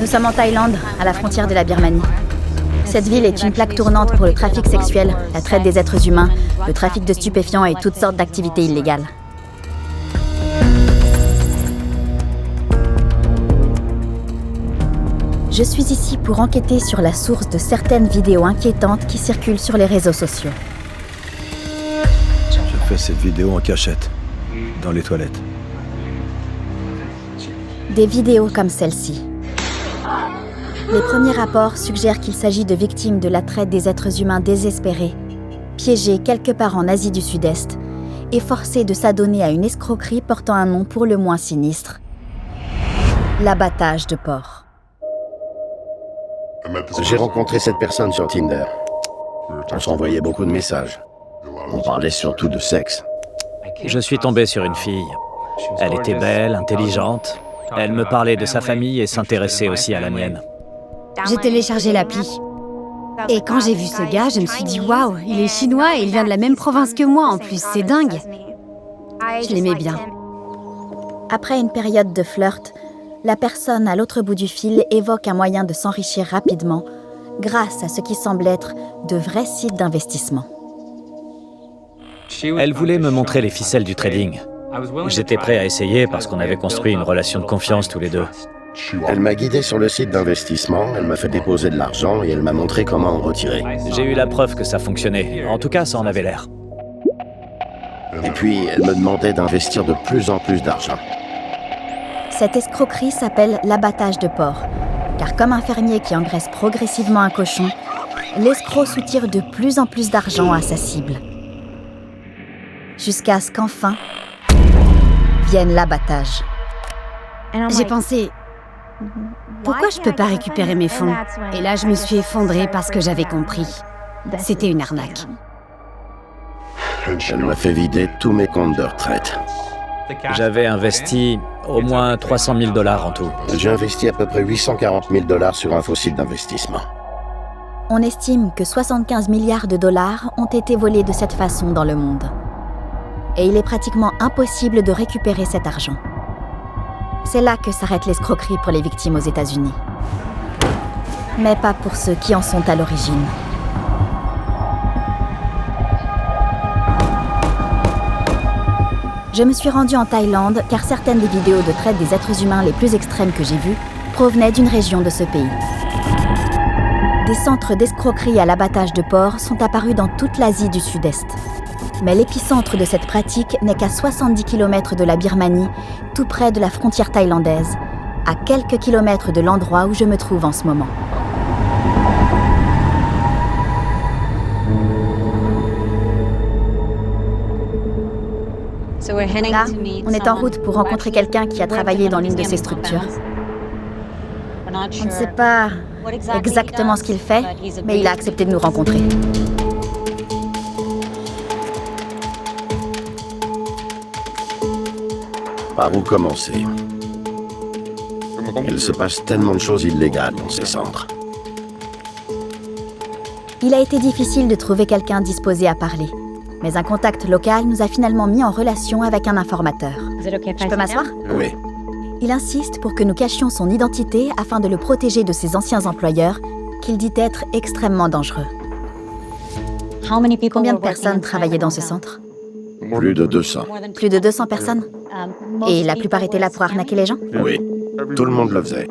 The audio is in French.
Nous sommes en Thaïlande, à la frontière de la Birmanie. Cette ville est une plaque tournante pour le trafic sexuel, la traite des êtres humains, le trafic de stupéfiants et toutes sortes d'activités illégales. Je suis ici pour enquêter sur la source de certaines vidéos inquiétantes qui circulent sur les réseaux sociaux. Je fais cette vidéo en cachette, dans les toilettes. Des vidéos comme celle-ci. Les premiers rapports suggèrent qu'il s'agit de victimes de la traite des êtres humains désespérés, piégés quelque part en Asie du Sud-Est et forcés de s'adonner à une escroquerie portant un nom pour le moins sinistre. L'abattage de porcs. J'ai rencontré cette personne sur Tinder. On s'envoyait beaucoup de messages. On parlait surtout de sexe. Je suis tombé sur une fille. Elle était belle, intelligente. Elle me parlait de sa famille et s'intéressait aussi à la mienne. J'ai téléchargé l'appli. Et quand j'ai vu ce gars, je me suis dit « Waouh, il est chinois et il vient de la même province que moi en plus, c'est dingue !» Je l'aimais bien. Après une période de flirt, la personne à l'autre bout du fil évoque un moyen de s'enrichir rapidement grâce à ce qui semble être de vrais sites d'investissement. Elle voulait me montrer les ficelles du trading. J'étais prêt à essayer parce qu'on avait construit une relation de confiance tous les deux. Elle m'a guidé sur le site d'investissement, elle m'a fait déposer de l'argent et elle m'a montré comment en retirer. J'ai eu la preuve que ça fonctionnait. En tout cas, ça en avait l'air. Et puis, elle me demandait d'investir de plus en plus d'argent. Cette escroquerie s'appelle l'abattage de porc, car comme un fermier qui engraisse progressivement un cochon, l'escroc soutire de plus en plus d'argent à sa cible. Jusqu'à ce qu'enfin vienne l'abattage. J'ai pensé « Pourquoi je peux pas récupérer mes fonds ?» Et là, je me suis effondrée parce que j'avais compris. C'était une arnaque. Elle m'a fait vider tous mes comptes de retraite. J'avais investi au moins 300 000 $ en tout. J'ai investi à peu près 840 000 $ sur un faux site d'investissement. On estime que 75 milliards de dollars ont été volés de cette façon dans le monde. Et il est pratiquement impossible de récupérer cet argent. C'est là que s'arrête l'escroquerie pour les victimes aux États-Unis. Mais pas pour ceux qui en sont à l'origine. Je me suis rendue en Thaïlande car certaines des vidéos de traite des êtres humains les plus extrêmes que j'ai vues provenaient d'une région de ce pays. Des centres d'escroquerie à l'abattage de porcs sont apparus dans toute l'Asie du Sud-Est. Mais l'épicentre de cette pratique n'est qu'à 70 km de la Birmanie, tout près de la frontière thaïlandaise, à quelques kilomètres de l'endroit où je me trouve en ce moment. Là, on est en route pour rencontrer quelqu'un qui a travaillé dans l'une de ces structures. On ne sait pas exactement ce qu'il fait, mais il a accepté de nous rencontrer. Par où commencer? Il se passe tellement de choses illégales dans ces centres. Il a été difficile de trouver quelqu'un disposé à parler. Mais un contact local nous a finalement mis en relation avec un informateur. Je peux m'asseoir? Oui. Il insiste pour que nous cachions son identité afin de le protéger de ses anciens employeurs, qu'il dit être extrêmement dangereux. Combien de personnes travaillaient dans ce centre? Plus de 200. Plus de 200 personnes? Et la plupart étaient là pour arnaquer les gens? Oui. Tout le monde le faisait.